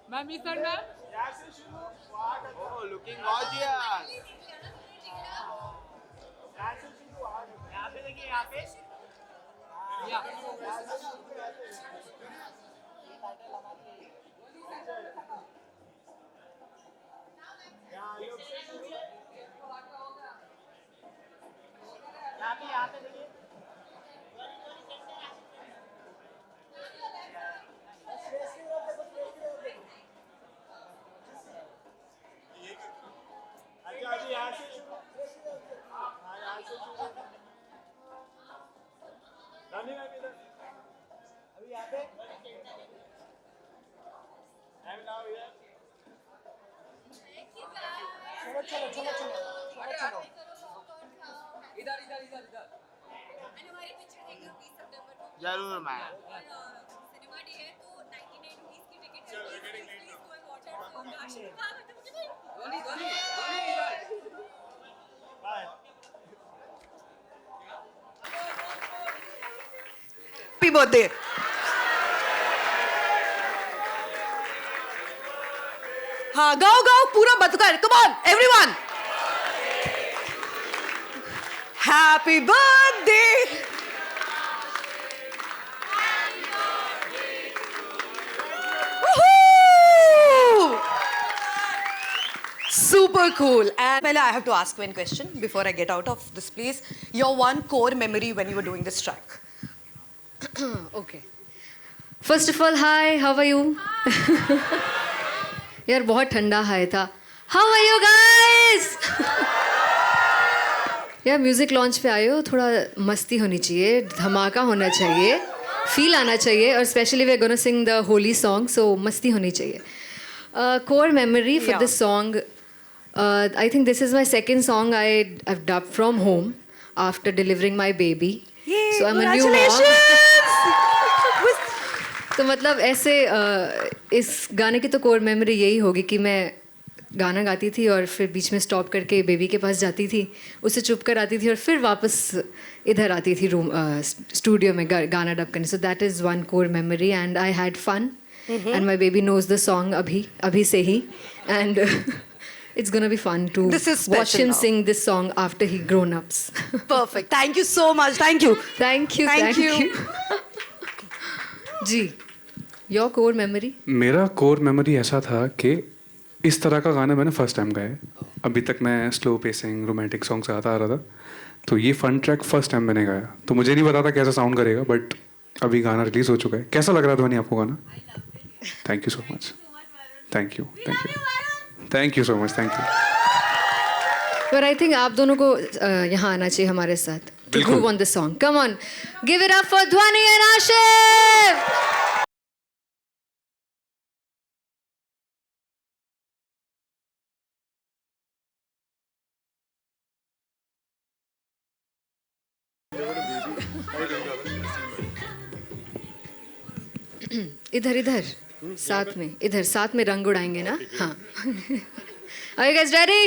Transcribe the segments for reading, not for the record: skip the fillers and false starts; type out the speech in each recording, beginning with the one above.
Ma'am, is that ma'am? Oh, looking gorgeous. Yeah. इधर इधर इधर इधर एंड हमारी पिक्चर देखना 20 सितंबर को जरूर मैम. सिनेमा डे है तो 99 रुपीस की टिकट है please go and watch it so काश हां धोनी धोनी धोनी इधर Happy birthday. हाँ गाओ गाओ पूरा बतकर. Come on, everyone. Happy birthday. Woohoo! Super cool. And Pehla, I have to ask one question before I get out of this place. Your one core memory when you were doing this track. Okay first of all hi how are you यार बहुत ठंडा हाय था how are you guys यार music launch पे आए हो थोड़ा मस्ती होनी चाहिए धमाका होना चाहिए फील आना चाहिए और specially we are gonna sing the Holi song so मस्ती होनी चाहिए core memory for this song I think this is my second song I dub from home after delivering my baby Yay, so I am new तो मतलब ऐसे इस गाने की तो कोर मेमोरी यही होगी कि मैं गाना गाती थी और फिर बीच में स्टॉप करके बेबी के पास जाती थी उसे चुप कर आती थी और फिर वापस इधर आती थी रूम स्टूडियो में गाना डब करने so that is one core memory and I had fun and my baby knows the song अभी से ही and it's gonna be fun to This is special watch him now. sing this song after he grown ups. Perfect. Thank you so much. Thank you. Thank you. Thank you. जी your core memory? मेरा core memory ऐसा था कि इस तरह का गाना मैंने फर्स्ट टाइम गाया है अभी तक मैं स्लो पेसिंग रोमांटिक सॉन्ग्स गाता आ रहा था तो ये फन ट्रैक फर्स्ट टाइम मैंने गाया तो मुझे नहीं पता था कैसा साउंड करेगा बट अभी गाना रिलीज हो चुका है कैसा लग रहा था ध्वनि आपको गाना thank you so much thank you thank you so much thank you पर आई थिंक आप दोनों को यहाँ आना चाहिए हमारे साथ to बिल्कुल। groove on this song. Come on, give it up for Dhwani and Ashif. इधर इधर साथ में इधर साथ में रंग उड़ाएंगे ना हाँ Are you guys ready?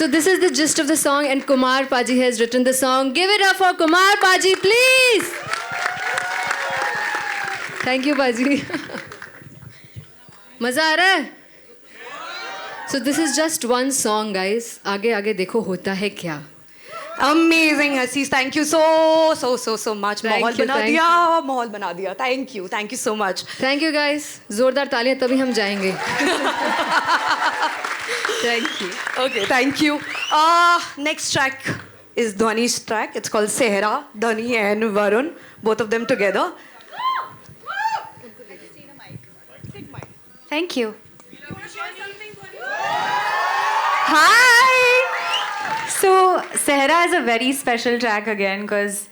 So this is the gist of the song and Kumar Paji has written the song. Give it up for Kumar Paji, please. Thank you, Paji. मजा आ रहा है? So this is just one song, guys. आगे आगे देखो होता है क्या. Amazing, Assis. Thank you so much. Thank माहौल you, बना thank दिया, माहौल बना दिया. Thank you so much. Thank you, guys. जोरदार तालियां तभी हम जाएंगे. Thank you. Okay, thank you. Next track is Dhwani's track. It's called Sehra. Dhwani and Varun, both of them together. Thank you. Hi! So, Sehra is a very special track again because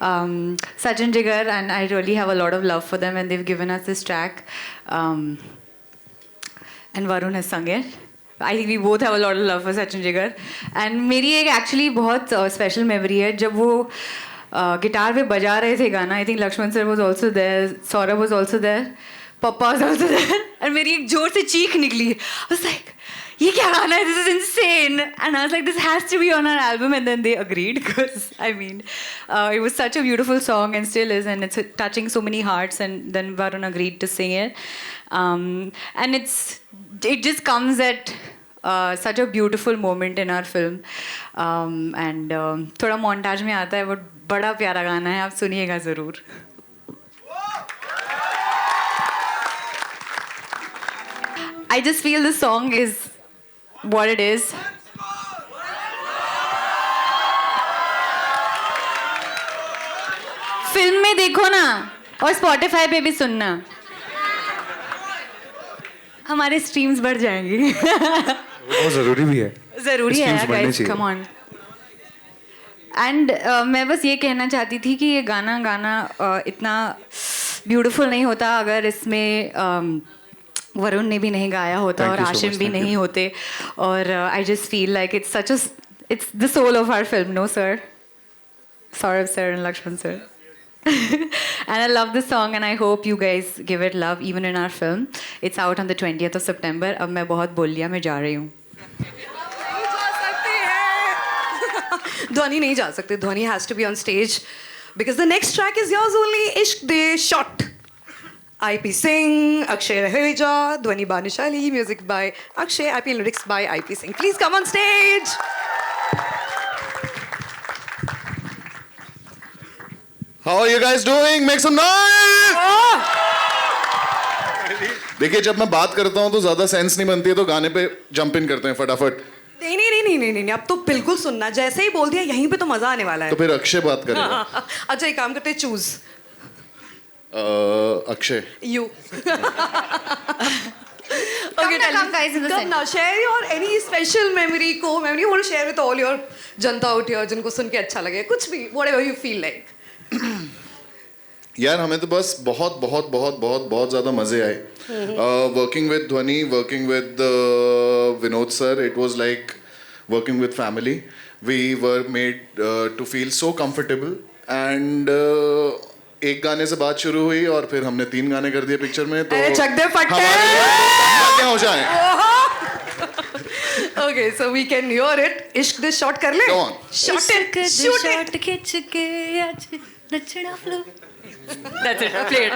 Sachin Jigar, and I really have a lot of love for them, and they've given us this track. And Varun has sung it. I think we both have a lot of love for Sachin Jigar. And मेरी एक actually बहुत special memory है जब वो guitar पे बजा रहे थे गाना. I think Lakshman sir was also there, Saurabh was also there, Papa was also there. And मेरी एक जोर से चीख निकली. I was like, ये क्या गाना है? This is insane. And I was like, this has to be on our album. And then they agreed because, I mean, it was such a beautiful song and still is. And it's touching so many hearts. And then Varun agreed to sing it. And it just comes at such a beautiful moment in our film. And थोड़ा montage में आता है, वो बड़ा प्यारा गाना है, आप सुनिएगा ज़रूर. I just feel the song is what it is. Film में देखो ना और Spotify पे भी सुनना. हमारे स्ट्रीम्स बढ़ जाएंगी. वो ज़रूरी भी है. ज़रूरी है Streams बढ़ने guys, चाहिए. come on. एंड मैं बस ये कहना चाहती थी कि ये गाना इतना ब्यूटीफुल नहीं होता अगर इसमें वरुण ने भी नहीं गाया होता Thank और you so आशिम much, भी thank नहीं होते. और I just feel like it's the soul of our film, no sir? Saurabh sir and Lakshman sir. And I love this song and I hope you guys give it love even in our film. It's out on the 20th of September. अब मैं बहुत बोल लिया, मैं जा रही हूँ. Dhwani नहीं जा सकते. Dhwani has to be on stage because the next track is yours only. Ishq De Shot. IP Singh, Akshay Raheja, Dhwani Banishali, music by Akshay, IP lyrics by IP Singh. Please come on stage. How are you guys doing? Make some noise! देखिए जब मैं बात करता हूँ तो ज्यादा sense नहीं बनती है तो गाने पे जंप इन करते हैं फटाफट. नहीं, अब तो बिल्कुल सुनना. जैसे ही बोल दिया यहीं पे तो मजा आने वाला है. तो फिर अक्षय बात करेगा. अच्छा एक काम करते हैं, choose Akshay. you. Okay, tell come me. guys in the Come center. now, share your any special memory, co-memory you want to share with all your Janata out here जिनको सुन के अच्छा लगे. कुछ भी, whatever you feel like. यार हमें तो बस बहुत बहुत बहुत बहुत बहुत ज़्यादा मज़े आए. Working with Dhvani, working with Vinod sir, it was like working with family. We were made to feel so comfortable and एक गाने से बात शुरू हुई और फिर हमने 3 गाने कर दिए पिक्चर में. तो अरे चक दे फट्टे! हमारे लिए क्या हो जाए. Okay, so we can hear it. इश्क दे शॉट कर ले. Go on. Shot it. Shoot it. खिंच के आज नचना flow. That's it. Play it.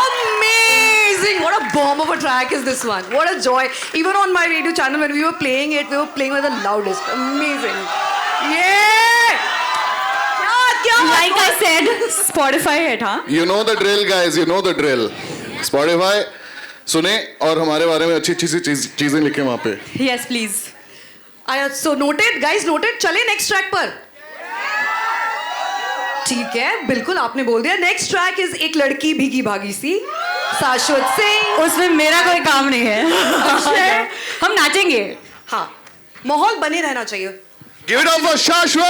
Amazing! What a bomb of a track is this one. What a joy. Even on my radio channel when we were playing it, we were playing with the loudest. Amazing. Yeah! Like I said, Spotify hit, huh? You know the drill guys, you know the drill. Spotify सुने और हमारे बारे में अच्छी अच्छी सी चीजें लिखें वहाँ पे. Yes, please. So noted, guys, noted. चले next track पर. ठीक है, बिल्कुल आपने बोल दिया. Next track is एक लड़की भीगी भागी सी, शाश्वत सिंह. उसमें मेरा कोई काम नहीं है. हम नाचेंगे. हाँ, माहौल बने रहना चाहिए. Give it up for Shashwat!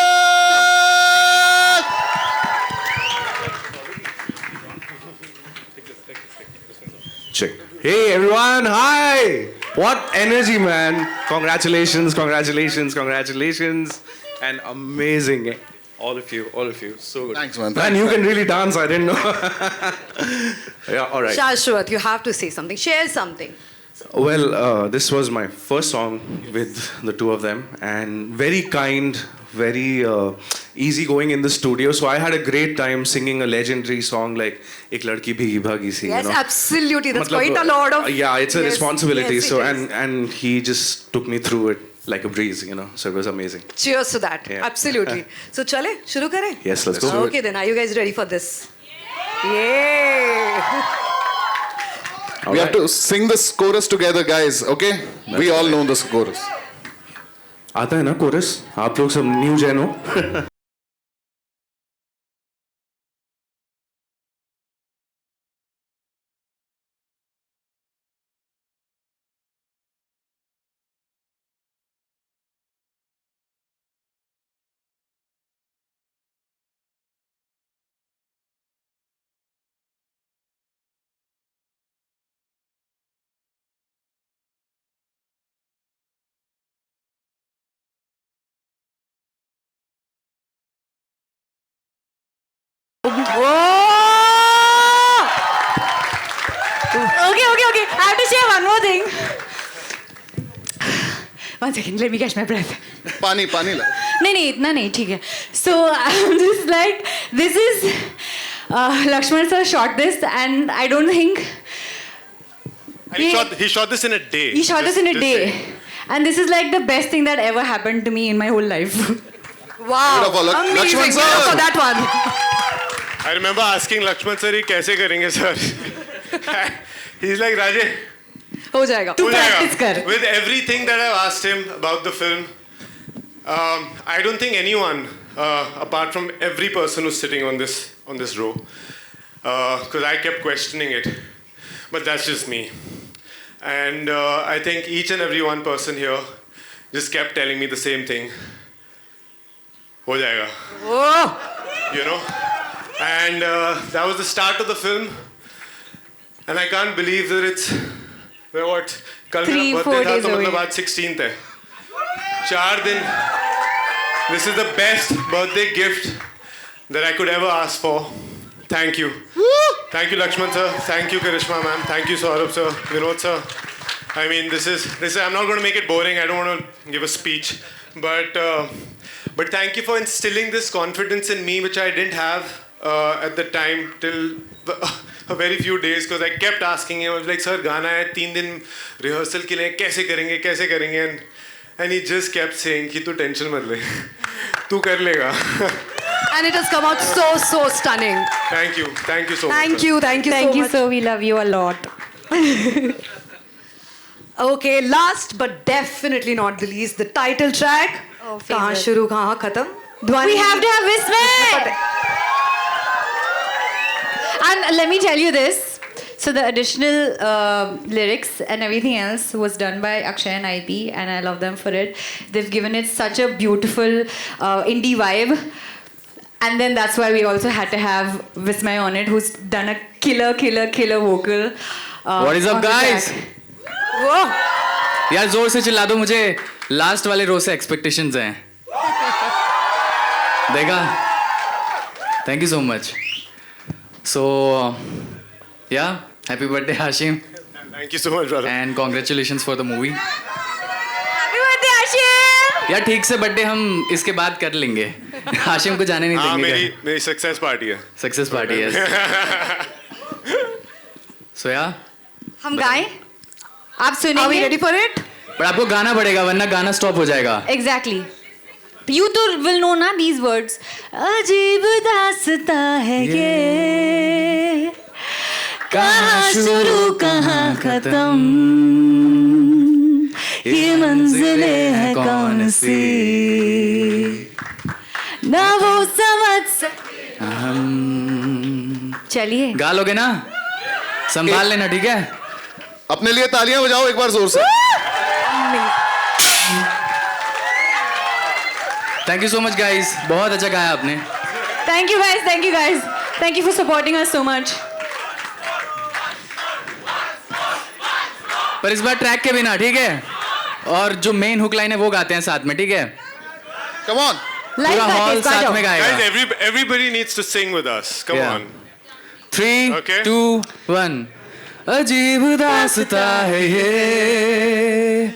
Check. Hey everyone, hi! What energy, man! Congratulations, congratulations, congratulations, and amazing, eh? All of you, so good. Thanks, man. Man, you can really dance. I didn't know. Yeah, all right. Shashwat, you have to say something. Share something. Well, this was my first song with the two of them, and very kind, very easygoing in the studio. So I had a great time singing a legendary song like "Ek Ladki Bhigi Bhagi Si." Yes, you know? absolutely. That's Matlab, quite a lot of. Yeah, it's a Yes, responsibility. yes, So it is. and he just took me through it like a breeze, you know. So it was amazing. Cheers to that. Yeah. Absolutely. So चले शुरू करें. Yes, let's go. Okay, then are you guys ready for this? Yeah. We have to sing this chorus together, guys. Okay? We all know this chorus. आता है ना coarse? आप लोग सब new Jain हो. Okay. I have to share one more thing. 1 second, let me catch my breath. पानी पानी ला. नहीं इतना नहीं ठीक है. So I'm just like, this is Lakshman sir shot this, and I don't think And he shot this in a day. he shot this in a day, and this is like the best thing that ever happened to me in my whole life. Wow. Beautiful. Amazing. Lakshman sir. For that one. I remember asking Lakshman sir, "ये कैसे करेंगे sir?" He's like, "Raje, हो जाएगा. तू हो जाएगा." practice कर. With everything that I've asked him about the film, I don't think anyone, apart from every person who's sitting on this row, because I kept questioning it, but that's just me. And I think each and every one person here just kept telling me the same thing. हो जाएगा. You know? And that was the start of the film. And I can't believe that it's, what? कल मेरा 3-4 birthday था days तो away. मतलब आज 16th है. 4 दिन. This is the best birthday gift that I could ever ask for. Thank you. Thank you, Lakshman sir. Thank you, Karishma ma'am. Thank you, Saurabh sir. Vinod sir. I mean, this is. I'm not going to make it boring. I don't want to give a speech, but thank you for instilling this confidence in me, which I didn't have at the time till a very few days, because I kept asking him. I was like, "Sir, गाना है 3 दिन rehearsal के लिए कैसे करेंगे?" And he just kept saying कि तू tension मत ले, तू कर लेगा. And it has come out so stunning. Thank you so much. Thank sir. you Thank so you, much. sir. We love you a lot. Okay, last but definitely not the least, the title track. कहाँ शुरू कहाँ खत्म. We have to have Vismay. And let me tell you this. So the additional lyrics and everything else was done by Akshay and IP, and I love them for it. They've given it such a beautiful indie vibe. And then that's why we also had to have Vismay on it, who's done a killer vocal. What is up, on the guys? track. Whoa. यार जोर से चिल्ला दो, मुझे last वाले रो से expectations हैं. देखा? Thank you so much. So, yeah, happy birthday, Hashim, Thank you so much, brother. and congratulations for the movie. Happy birthday, Ashim! यार ठीक से बर्थडे हम इसके बाद कर लेंगे. हाशिम को जाने नहीं हाँ, देंगे. मेरी सक्सेस पार्टी है. सक्सेस पार्टी है. So yeah, हम गाएं? आप Are we सुनेंगे? ready for it? पर आपको गाना पड़ेगा वरना गाना स्टॉप हो जाएगा. Exactly. You too will know ना these words. अजीब दास्ता है ये, कहाँ शुरू कहाँ खत्म, ये मंजिलें है कौन सी, ना वो समझ चलिए. गा लोगे ना? संभाल लेना, ठीक है? अपने लिए तालियां बजाओ एक बार जोर से. Thank you so much guys, बहुत अच्छा गाया आपने. Thank you guys. Thank you for supporting us so much. पर इस बार ट्रैक के बिना, ठीक है? और जो मेन हुक लाइन है वो गाते हैं साथ में, ठीक है? Come on. Live पूरा गाते हॉल हैं, साथ गाओ. में Guys, गाएगा. everybody needs to sing with us. Come Yeah. on. 3, Okay. 2, 1. अजीब दास्ता है ये,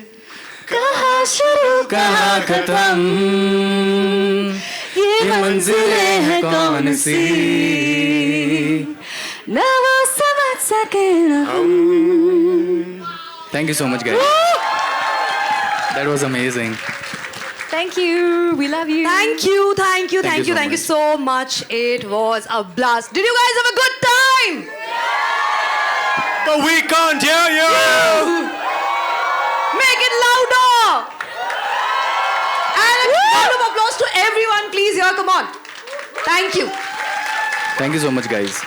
कहाँ शुरू कहाँ खत्म, ये मंजिलें हैं कौन सी. ना वो समझ सके ना. Thank you so much guys. That was amazing. Thank you. We love you. Thank you Thank you so so much. It was a blast. Did you guys have a good time? But we can't hear you. Make it louder. round of applause to everyone, please. Here, come on. Thank you. Thank you so much, guys.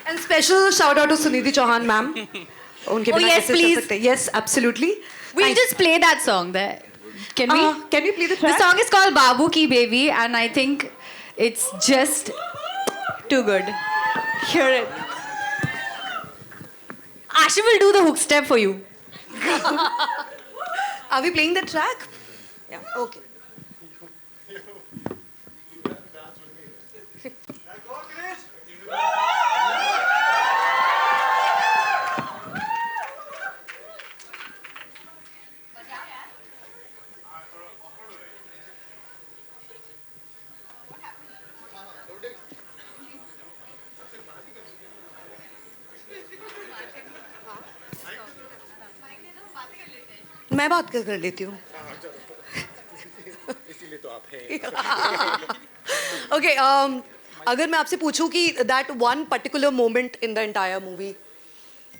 And special shout out to Sunidhi Chauhan, ma'am. उनके बिना yes, कैसे चल please. सकते? Yes, absolutely. We'll just play that song there. Can we? Can we play the The track? song is called Babu Ki Baby, and I think it's just too good. Hear it. Asha will do the hook step for you. Are we playing the track? Yeah. Okay. मैं बात कर लेती हूँ. Okay, अगर मैं आपसे पूछूं कि that one particular moment in the entire movie,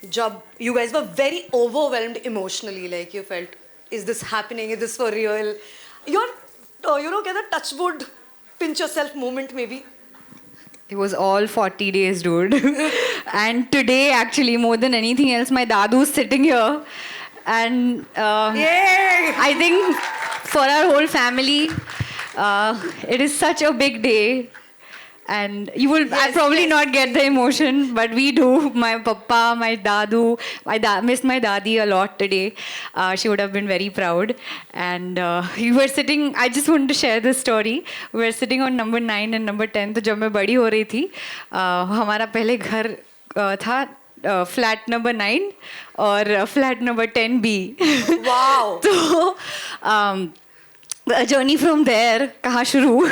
जब you guys were very overwhelmed emotionally, like you felt, is this happening? Is this for real? Your, कहते touch wood, pinch yourself moment maybe. It was all 40 days, dude. And today, actually, more than anything else, my dadu is sitting here. And Yay! I think for our whole family, it is such a big day. And you will probably not get the emotion, but we do. My papa, my dadu, missed my dadi a lot today. She would have been very proud. And we were sitting, I just wanted to share this story. We were sitting on number 9 and number 10. तो जब मैं बड़ी हो रही थी, हमारा पहले घर था फ्लैट नंबर 9 और फ्लैट नंबर 10B. Wow! तो the journey from there, कहाँ शुरू,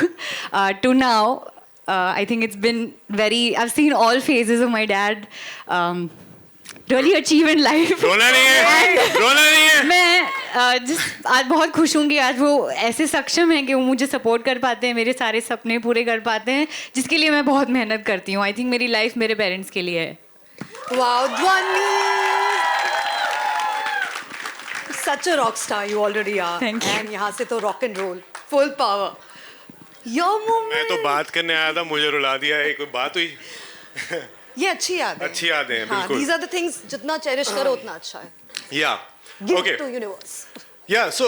to now, I think it's been very, I've seen all phases of my dad really achieve in life. रोना नहीं है, रोना नहीं है. मैं just आज बहुत खुश हूँ कि आज वो ऐसे सक्षम हैं कि वो मुझे सपोर्ट कर पाते हैं, मेरे सारे सपने पूरे कर पाते हैं, जिसके लिए मैं बहुत मेहनत करती हूँ. आई थिंक मेरी लाइफ मेरे पेरेंट्स के लिए है. Wow, Dhwani! Such a rock star you already are. Thank you. And यहाँ से तो rock and roll, full power. Your moment. मैं तो बात करने आया था, मुझे रुला दिया है. कोई बात हुई? ये अच्छी याद है. अच्छी यादें हैं, हाँ, बिल्कुल. these are the things जितना cherish करो उतना अच्छा है. Yeah. Give Okay. it to universe. Yeah. So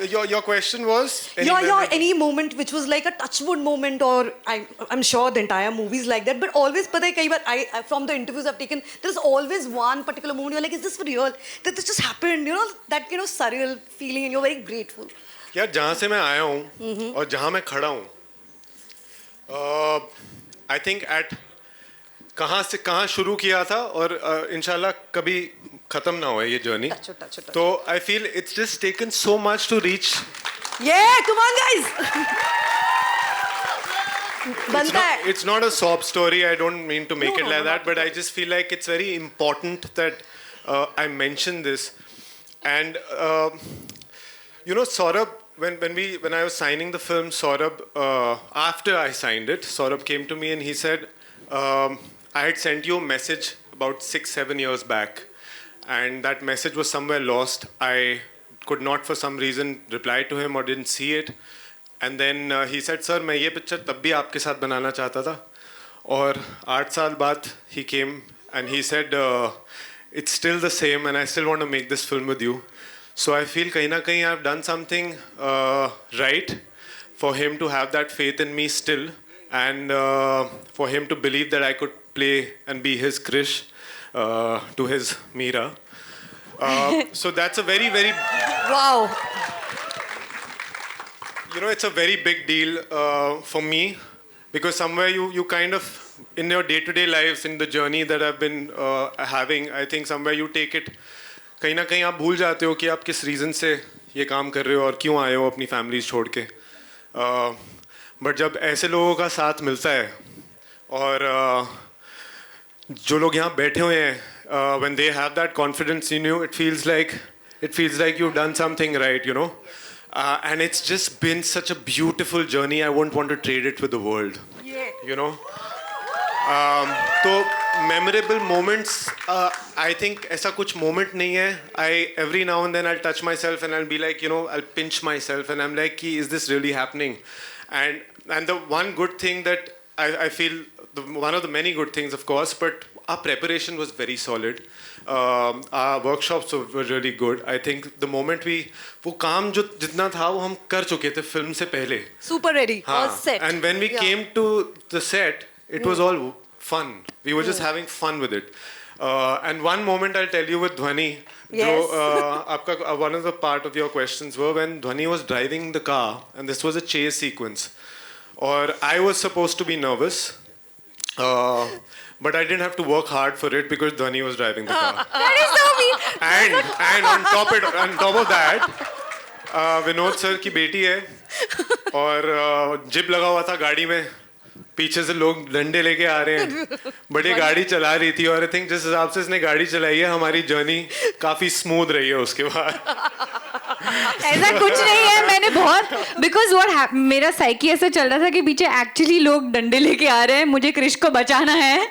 your question was Any moment which was like a touch wood moment, or I'm sure the entire movie is like that, but always पता है कई बार I from the interviews I've taken, there's always one particular moment you're like, is this for real? That this just happened, that surreal feeling, and you're very grateful. यार जहाँ से मैं आया हूँ और जहाँ मैं खड़ा हूँ, आई थिंक एट कहाँ से कहाँ शुरू किया था और इंशाल्लाह कभी खत्म ना हो ये जर्नी. तो I feel it's just taken so much to reach. Yeah, come on guys. बनता है. It's not a sob story. I don't mean to make it like that, but I just feel like it's very important that I mention this. And Saurabh, when I was signing the film, Saurabh, after I signed it, Saurabh came to me and he said, I had sent you a message about 6-7 years back, and that message was somewhere lost. I could not for some reason reply to him or didn't see it. And then he said, sir, मैं ये picture तब भी आपके साथ बनाना चाहता था. और 8 साल बाद he came and he said, it's still the same and I still want to make this film with you. So I feel kahin na kahin I've done something right for him to have that faith in me still, and for him to believe that I could play and be his Krish to his Meera. So that's a very, very... Wow. It's a very big deal for me, because somewhere you kind of, in your day-to-day lives, in the journey that I've been having, I think somewhere you take it, कहीं ना कहीं आप भूल जाते हो कि आप किस रीज़न से ये काम कर रहे हो और क्यों आए हो अपनी फैमिलीज छोड़ के. बट जब ऐसे लोगों का साथ मिलता है और जो लोग यहाँ बैठे हुए हैं, when they have that confidence in you, it feels like you've done something right, and it's just been such a beautiful journey. I won't want to trade it with the world. Yeah. तो memorable moments I think ऐसा कुछ moment नहीं है. I every now and then I touch myself and I be like I pinch myself and I am like कि is this really happening. And the one good thing that I feel one of the many good things, of course, but our preparation was very solid. Our workshops were really good. I think the moment वो काम जो जितना था वो हम कर चुके थे फिल्म से पहले. Super ready. All set. And when we came to the set, it was all fun. We were just having fun with it. And one moment I'll tell you with Dhwani. Yes. आपका one of the part of your questions were when Dhwani was driving the car, and this was a chase sequence. Or I was supposed to be nervous, but I didn't have to work hard for it because Dhwani was driving the car. That is so mean. And on top of that, Vinod sir की बेटी है और zip लगा हुआ था गाड़ी में. पीछे से लोग डंडे लेके आ रहे हैं, बट ये गाड़ी चला रही थी और आई थिंक जिस हिसाब से इसने गाड़ी चलाई है हमारी जर्नी काफी स्मूथ रही है उसके बाद. ऐसा कुछ नहीं है. मैंने बहुत बिकॉज व्हाट मेरा साइकी ऐसा चल रहा था कि पीछे एक्चुअली लोग डंडे लेके आ रहे हैं, मुझे क्रिश को बचाना है,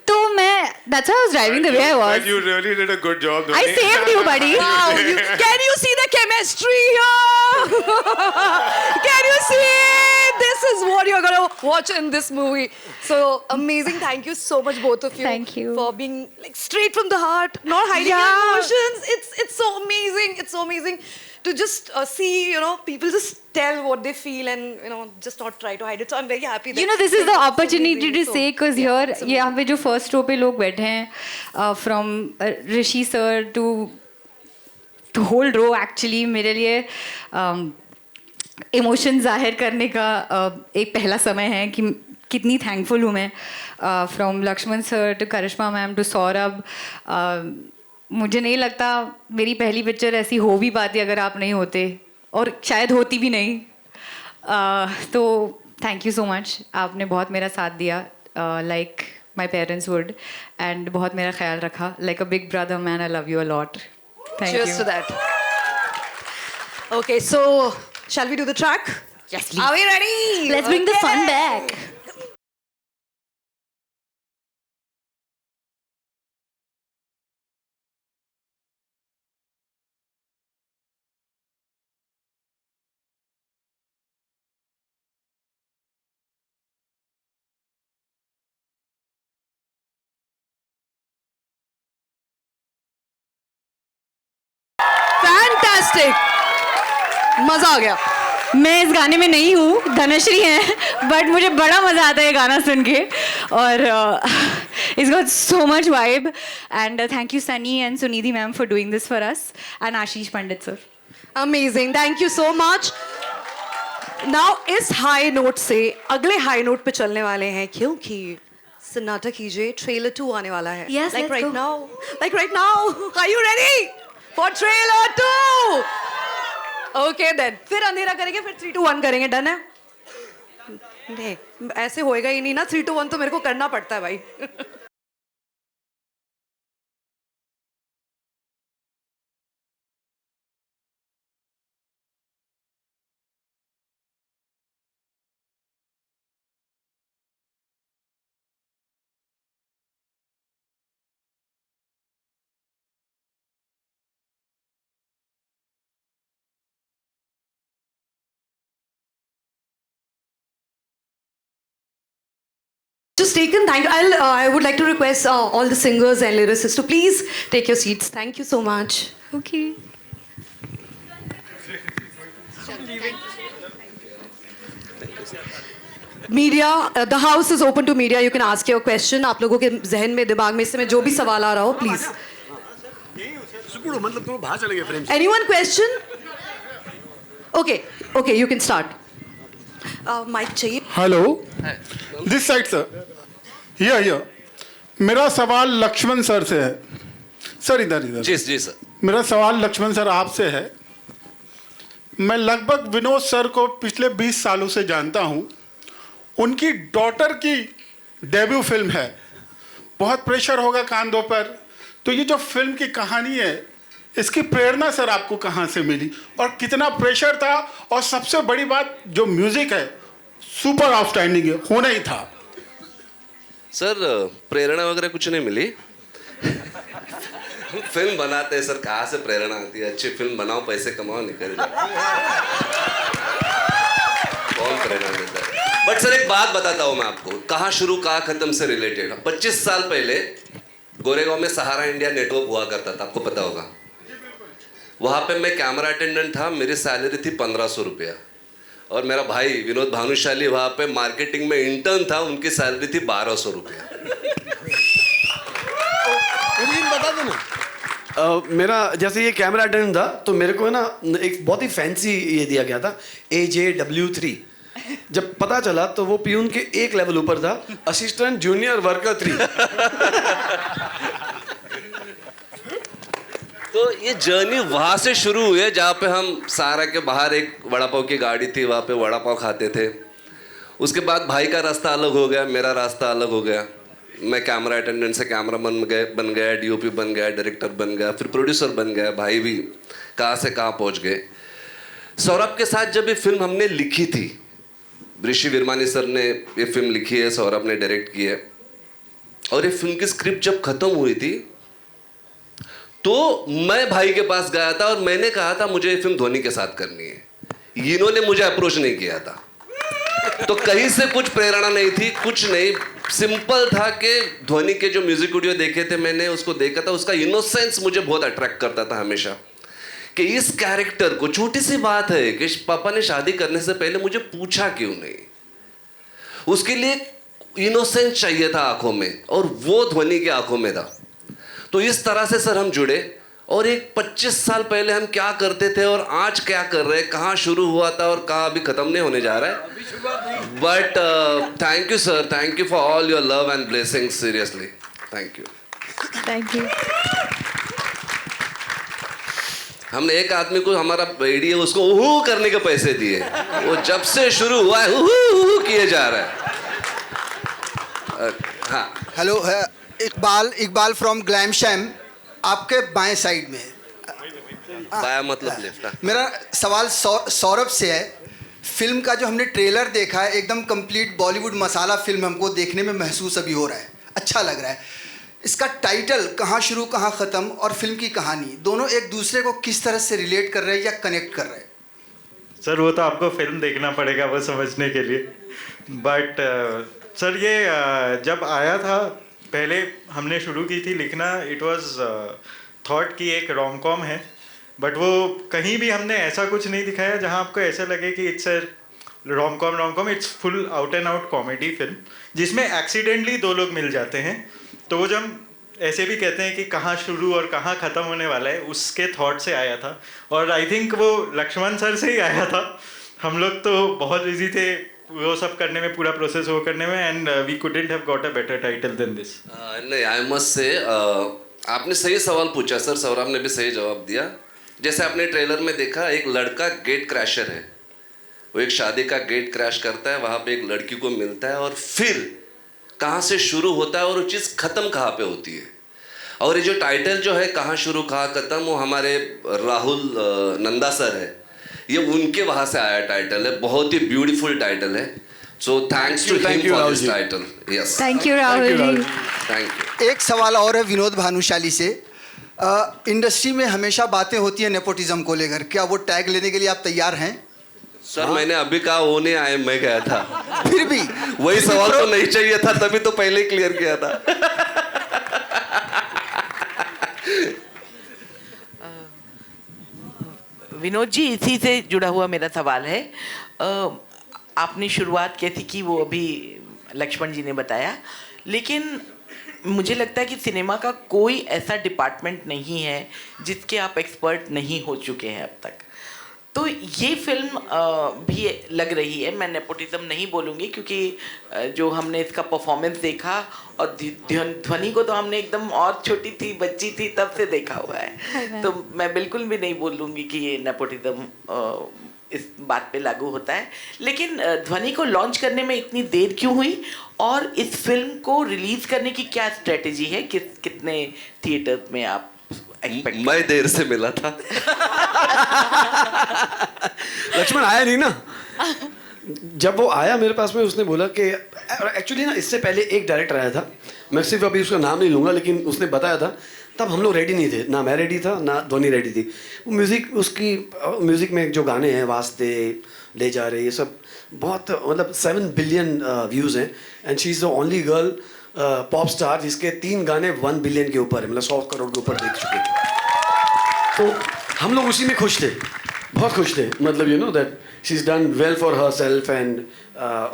तो मैं that's why I was driving the way I was. You really did a good job. I saved you, buddy. Wow. Can you see the chemistry here? Can you see it? This is what you're going to watch in this movie. So amazing. Thank you so much, both of you. Thank you. For being like straight from the heart, not hiding your emotions. It's so amazing. It's so amazing to just see, people just tell what they feel and, just not try to hide it. So I'm very happy that This is the opportunity to So, say, because here, यहाँ पे जो first row पे लोग बैठे हैं, from Rishi sir to whole row actually मेरे लिए emotion जाहिर करने का एक पहला समय है कि कितनी थैंकफुल हूँ मैं. From Lakshman sir to Karishma ma'am to Saurabh. मुझे नहीं लगता मेरी पहली पिक्चर ऐसी हो भी पाती अगर आप नहीं होते, और शायद होती भी नहीं. तो थैंक यू सो मच. आपने बहुत मेरा साथ दिया like my parents would, and बहुत मेरा ख्याल रखा like a big brother. Man, I love you a lot. Thank cheers you. to that. Okay, so shall we do the track? Yes, please. Are we ready? Let's bring the fun back. Fantastic. मजा आ गया. मैं इस गाने में नहीं हूँ, धनश्री हैं, but मुझे बड़ा मज़ा आता है ये गाना सुन के. और it's got so much vibe, and thank you Sunny and Sunidhi ma'am for doing this for us, and Ashish Pandit sir. Amazing. Thank you so much. Now इस हाई नोट से अगले हाई नोट पे चलने वाले हैं, क्योंकि सन्नाटा कीजिए, ट्रेलर 2 आने वाला है. Yes, like let's right go. now. Like right now. Are you ready for trailer 2? Okay then. फिर अंधेरा करेंगे, फिर 3, 2, 1 करेंगे. डन है? नहीं, ऐसे होएगा ही नहीं ना. 3, 2, 1 तो मेरे को करना पड़ता है भाई. Just taken. Thank you. I would like to request all the singers and lyricists to please take your seats. Thank you so much. Okay. Media, the house is open to media. You can ask your question. आप लोगों के जहन में, दिमाग में इस समय जो भी सवाल आ रहा हो, please. Anyone question? Okay, you can start. Mic चाहिए? Hello, this side sir. Here. मेरा सवाल लक्ष्मण सर से है. सर इधर. जी सर. मेरा सवाल लक्ष्मण सर आपसे है. मैं लगभग विनोद सर को पिछले 20 सालों से जानता हूँ. उनकी डॉटर की डेब्यू फिल्म है. बहुत प्रेशर होगा कांधों पर. तो ये जो फिल्म की कहानी है, इसकी प्रेरणा सर आपको कहाँ से मिली और कितना प्रेशर था? और सबसे बड़ी बात, जो म्यूजिक है सुपर आउटस्टैंडिंग है, होना ही था. सर प्रेरणा वगैरह कुछ नहीं मिली। फिल्म बनाते हैं सर, कहाँ से प्रेरणा आती है? अच्छी फिल्म बनाओ, पैसे कमाओ, निकल जाओ। कौन प्रेरणा देता है? बट सर एक बात बताता हूँ मैं आपको, कहाँ शुरू कहाँ खत्म से रिलेटेड। 25 साल पहले गोरेगांव में सहारा इंडिया नेटवर्क हुआ करता था, आपको पता होगा। वहाँ पे मैं कैमरा अटेंडेंट था, मेरी सैलरी थी 1500 रुपया। और मेरा भाई विनोद भानुशाली वहाँ पे मार्केटिंग में इंटर्न था, उनकी सैलरी थी 1200 रुपया। बता दो ना। मेरा जैसे ये कैमरा अटेंडेंट था तो मेरे को ना एक बहुत ही फैंसी ये दिया गया था, AJW3। जब पता चला तो वो पियून के एक लेवल ऊपर था, असिस्टेंट जूनियर वर्कर 3। तो ये जर्नी वहाँ से शुरू हुई है जहाँ पे हम सहारा के बाहर एक वड़ा पाव की गाड़ी थी, वहाँ पे वड़ा पाव खाते थे। उसके बाद भाई का रास्ता अलग हो गया, मेरा रास्ता अलग हो गया। मैं कैमरा अटेंडेंट से कैमरामैन बन गया, DOP बन गया, डायरेक्टर बन गया, फिर प्रोड्यूसर बन गया। भाई भी कहाँ से कहाँ पहुँच गए। सौरभ के साथ जब ये फिल्म हमने लिखी थी, ऋषि विरमानी सर ने ये फिल्म लिखी है, सौरभ ने डायरेक्ट की है। और ये फिल्म की स्क्रिप्ट जब खत्म हुई थी तो मैं भाई के पास गया था और मैंने कहा था मुझे ये फिल्म धोनी के साथ करनी है। इन्होंने मुझे अप्रोच नहीं किया था, तो कहीं से कुछ प्रेरणा नहीं थी, कुछ नहीं। सिंपल था कि धोनी के जो म्यूजिक वीडियो देखे थे, मैंने उसको देखा था, उसका इनोसेंस मुझे बहुत अट्रैक्ट करता था हमेशा। कि इस कैरेक्टर को, छोटी सी बात है कि पापा ने शादी करने से पहले मुझे पूछा क्यों नहीं, उसके लिए इनोसेंस चाहिए था आंखों में, और वो धोनी की आंखों में था। तो इस तरह से सर हम जुड़े, और एक 25 साल पहले हम क्या करते थे और आज क्या कर रहे हैं, कहाँ शुरू हुआ था और कहाँ अभी खत्म नहीं होने जा रहा है। But thank you sir, thank you for all your love and blessings, seriously thank you. Thank you. हमने एक आदमी को, हमारा बेड़ी है, उसको उहू करने के पैसे दिए, वो जब से शुरू हुआ है उहू किए जा रहा है। हाँ hello, Iqbal from glam sham, आपके बाएं साइड में। बाया मतलब लेफ्ट। मेरा सवाल सौरभ से है। फिल्म का जो हमने ट्रेलर देखा है, एकदम कंप्लीट बॉलीवुड मसाला फिल्म हमको देखने में महसूस अभी हो रहा है, अच्छा लग रहा है। इसका टाइटल कहाँ शुरू कहाँ ख़त्म और फिल्म की कहानी, दोनों एक दूसरे को किस तरह से रिलेट कर रहे हैं या कनेक्ट कर रहे हैं? सर वो तो आपको फिल्म देखना पड़ेगा वो समझने के लिए। बट सर ये जब आया था, पहले हमने शुरू की थी लिखना, इट वाज थॉट कि एक रोम कॉम है, बट वो कहीं भी हमने ऐसा कुछ नहीं दिखाया जहां आपको ऐसा लगे कि it's rom com. It's full out and out comedy film जिसमें एक्सीडेंटली दो लोग मिल जाते हैं। तो वो जब ऐसे भी कहते हैं कि कहाँ शुरू और कहाँ ख़त्म होने वाला है, उसके थॉट से आया था। और आई थिंक वो लक्ष्मण सर से ही आया था। हम लोग तो बहुत बिजी थे वो सब करने में, पूरा प्रोसेस वो करने में, and we couldn't have got a better title than this. नहीं, आई मस्ट से आपने सही सवाल पूछा सर, सौरभ ने भी सही जवाब दिया। जैसे आपने ट्रेलर में देखा, एक लड़का गेट क्रैशर है, वो एक शादी का गेट क्रैश करता है, वहाँ पे एक लड़की को मिलता है, और फिर कहाँ से शुरू होता है और वो चीज़ ख़त्म कहाँ पे होती है। और ये जो टाइटल जो है कहाँ शुरू कहाँ ख़त्म, वो हमारे राहुल नंदा सर है, ये उनके वहाँ से आया टाइटल है, बहुत ही ब्यूटीफुल टाइटल है। So thanks to him for this title. Yes, thank you Rahul ji. Thank you. एक सवाल और है विनोद भानुशाली से। इंडस्ट्री में हमेशा बातें होती हैं नेपोटिज्म को लेकर, क्या वो टैग लेने के लिए आप तैयार हैं? सर मैंने अभी कहा वो नहीं आए, मैं गया था। फिर भी वही सवाल तो नहीं चाहिए था, तभी तो पहले ही क्लियर किया था। विनोद जी, इसी से जुड़ा हुआ मेरा सवाल है। आपने शुरुआत कैसी की वो अभी लक्ष्मण जी ने बताया, लेकिन मुझे लगता है कि सिनेमा का कोई ऐसा डिपार्टमेंट नहीं है जिसके आप एक्सपर्ट नहीं हो चुके हैं अब तक। तो ये फिल्म भी लग रही है, मैं नेपोटिज्म नहीं बोलूँगी क्योंकि जो हमने इसका परफॉर्मेंस देखा, और ध्वनि को तो हमने एकदम और छोटी थी, बच्ची थी, तब से देखा हुआ है, तो मैं बिल्कुल भी नहीं बोलूँगी कि ये नेपोटिज्म इस बात पे लागू होता है। लेकिन ध्वनि को लॉन्च करने में इतनी देर क्यों हुई, और इस फिल्म को रिलीज़ करने की क्या स्ट्रेटेजी है, कितने थिएटर्स में आप एक्सपेक्ट? मैं देर से मिला था। लक्ष्मण आया नहीं ना। जब वो आया मेरे पास में, उसने बोला कि एक्चुअली ना इससे पहले एक डायरेक्टर आया था, मैं सिर्फ अभी उसका नाम नहीं लूँगा, लेकिन उसने बताया था तब हम लोग रेडी नहीं थे, ना मैं रेडी था ना ध्वनि रेडी थी। वो म्यूज़िक में जो गाने हैं वास्ते, ले जा रहे, ये सब बहुत मतलब 7 बिलियन व्यूज़ हैं and she is the only girl pop star जिसके 3 गाने 1 बिलियन के ऊपर है, मतलब 100 करोड़ के ऊपर देख चुके। तो हम लोग उसी में खुश थे, बहुत खुश थे, मतलब you know that she is done well for her self and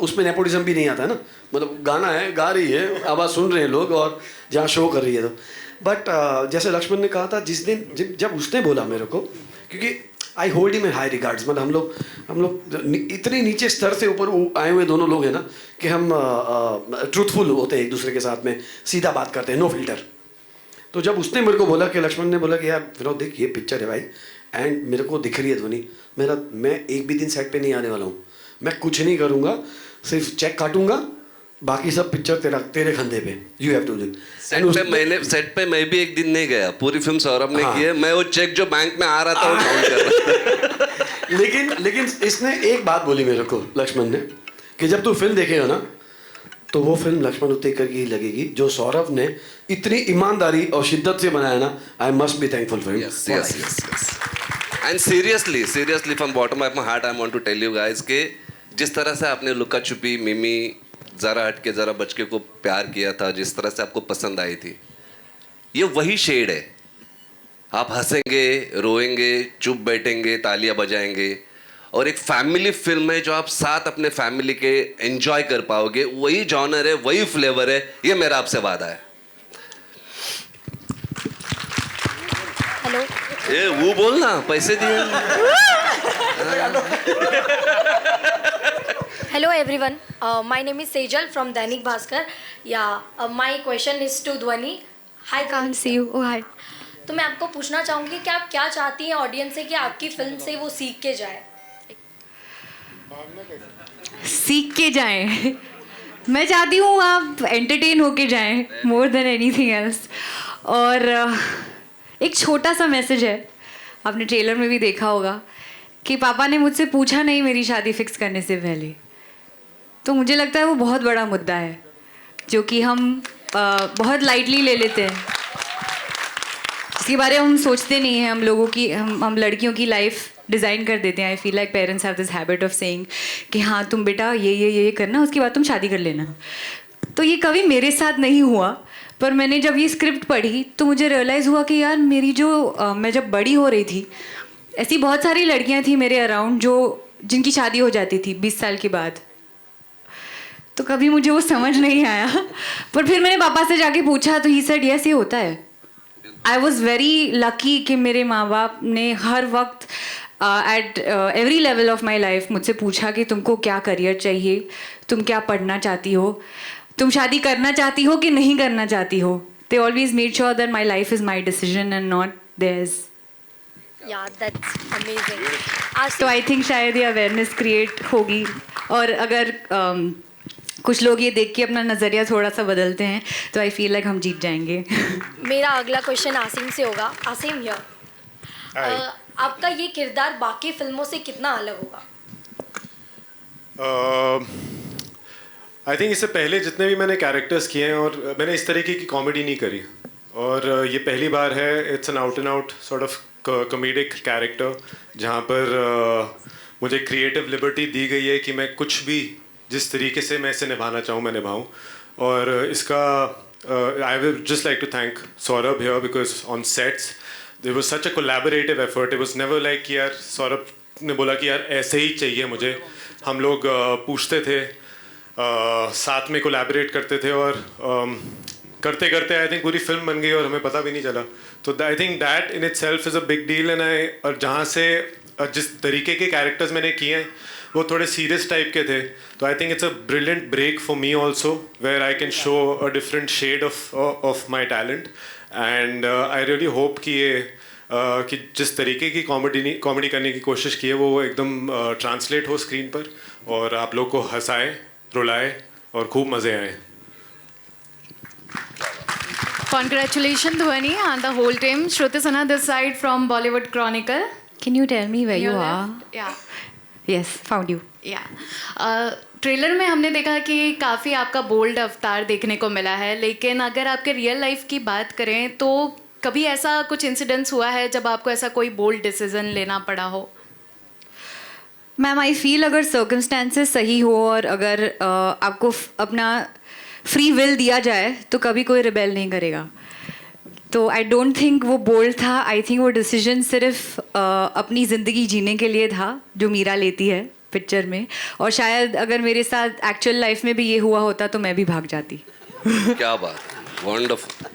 उसमें नेपोटिज्म भी नहीं आता है ना, मतलब गाना है, गा रही है, आवाज़ सुन रहे हैं लोग और जहाँ शो कर रही है। तो बट जैसे लक्ष्मण ने कहा था, जिस दिन जब उसने बोला मेरे को, क्योंकि I hold him in high regards, मतलब हम लोग इतने नीचे स्तर से ऊपर आए हुए दोनों लोग हैं ना कि हम ट्रूथफुल होते हैं एक दूसरे के साथ में, सीधा बात करते हैं, नो फिल्टर। तो जब उसने मेरे को बोला कि लक्ष्मण ने बोला कि यार विनोद देख ये पिक्चर है भाई एंड मेरे को दिख रही है ध्वनि, मैं एक भी दिन सेट पे नहीं आने वाला हूँ, मैं कुछ नहीं करूँगा, सिर्फ चेक काटूंगा, बाकी सब पिक्चर तेरे खंधे पे, you have to do. Set पे मैं भी एक दिन नहीं गया, पूरी फिल्म सौरभ ने की है, मैं वो चेक जो बैंक में आ रहा था वो काउंट कर रहा था। लेकिन इसने एक बात बोली मेरे को, लक्ष्मण ने, कि जब तू फिल्म देखेगा ना तो वो फिल्म लक्ष्मण उत्तेकर की ही लगेगी, जो सौरभ ने इतनी ईमानदारी और शिद्दत से बनाया ना, I must be thankful for him. Yes. And seriously, from bottom of my heart, I want to tell you guys कि जिस तरह से आपने लुका छुपी, मिमी, ज़रा हटके ज़रा बचके को प्यार किया था, जिस तरह से आपको पसंद आई थी, ये वही शेड है। आप हंसेंगे, रोएंगे, चुप बैठेंगे, तालियां बजाएंगे, और एक फैमिली फिल्म है जो आप साथ अपने फैमिली के एंजॉय कर पाओगे, वही जॉनर है, वही फ्लेवर है, ये मेरा आपसे वादा है। हेलो, ये वो बोलना, पैसे दिए। Hello everyone, my name is Sejal from Dainik Bhaskar. Yeah, my question is to Dhwani. Hi, can't see you. Oh hi. तो मैं आपको पूछना चाहूँगी कि आप क्या चाहती हैं ऑडियंस से कि आपकी फिल्म से वो सीख के जाए? सीख के जाएं। मैं चाहती हूँ आप एंटरटेन होके जाएं, मोर देन एनीथिंग एल्स। और एक छोटा सा मैसेज है, आपने ट्रेलर में भी देखा होगा कि पापा ने मुझसे पूछा नहीं मेरी शादी फिक्स करने से पहले। तो मुझे लगता है वो बहुत बड़ा मुद्दा है जो कि हम बहुत लाइटली ले लेते हैं, इसके बारे में हम सोचते नहीं हैं। हम लोगों की हम लड़कियों की लाइफ डिज़ाइन कर देते हैं। I feel like parents have this habit of saying कि हाँ तुम बेटा ये करना, उसके बाद तुम शादी कर लेना। तो ये कभी मेरे साथ नहीं हुआ, पर मैंने जब ये स्क्रिप्ट पढ़ी तो मुझे रियलाइज़ हुआ कि यार मेरी जो मैं जब बड़ी हो रही थी, ऐसी बहुत सारी लड़कियां थी मेरे अराउंड जिनकी शादी हो जाती थी 20 साल के बाद। तो कभी मुझे वो समझ नहीं आया, पर फिर मैंने पापा से जाके पूछा तो ही सेड यस ये होता है। आई वॉज़ वेरी लकी कि मेरे माँ बाप ने हर वक्त at every level of my life मुझसे पूछा कि तुमको क्या करियर चाहिए, तुम क्या पढ़ना चाहती हो, तुम शादी करना चाहती हो कि नहीं करना चाहती हो। They always made sure that my life is my decision and not theirs. Yeah, that's amazing. तो आई थिंक शायद ये अवेयरनेस क्रिएट होगी, और अगर कुछ लोग ये देख के अपना नज़रिया थोड़ा सा बदलते हैं तो आई फील लाइक हम जीत जाएंगे। मेरा अगला क्वेश्चन आसिम से होगा। आसिम हियर, आपका ये किरदार बाकी फिल्मों से कितना अलग होगा? आई थिंक इससे पहले जितने भी मैंने कैरेक्टर्स किए हैं, और मैंने इस तरीके की कॉमेडी नहीं करी, और ये पहली बार है। It's an out and out sort of comedic character जहाँ पर मुझे क्रिएटिव लिबर्टी दी गई है कि मैं कुछ भी जिस तरीके से मैं इसे निभाना चाहूँ मैं निभाऊँ। और इसका I will just like to thank Saurabh here because on sets there was such a collaborative effort. It was never like कि यार सौरभ ने बोला कि यार ऐसे ही चाहिए मुझे। हम लोग पूछते थे, साथ में कोलैबोरेट करते थे, और करते करते आई थिंक पूरी फिल्म बन गई और हमें पता भी नहीं चला। तो I think that in itself is a big deal. And और जहाँ से जिस तरीके के कैरेक्टर्स मैंने किए हैं वो थोड़े सीरियस टाइप के थे, तो I think it's a brilliant break for me also where I can show a different shade of my talent. And I really hope कि ये कि जिस तरीके की कॉमेडी करने की कोशिश की है वो एकदम ट्रांसलेट हो स्क्रीन पर, और आप लोग को हंसाए, रुलाए और खूब मज़े आए। Congratulations, Dhwani, and the whole team. Shruti Sinha this side from Bollywood Chronicle. Can you tell me where you Your are? left? Yeah. Yes, found you. Yeah. Trailer में हमने देखा कि काफ़ी आपका बोल्ड अवतार देखने को मिला है, लेकिन अगर आपके रियल लाइफ की बात करें तो कभी ऐसा कुछ इंसिडेंस हुआ है जब आपको ऐसा कोई बोल्ड डिसीजन लेना पड़ा हो? मैम आई फील अगर सर्कमस्टेंसेस सही हो और अगर आपको अपना फ्री विल दिया जाए तो कभी कोई रिबेल नहीं करेगा. तो आई डोंट थिंक वो बोल्ड था. आई थिंक वो डिसीजन सिर्फ अपनी ज़िंदगी जीने के लिए था जो मीरा लेती है पिक्चर में, और शायद अगर मेरे साथ एक्चुअल लाइफ में भी ये हुआ होता तो मैं भी भाग जाती. क्या बात, wonderful.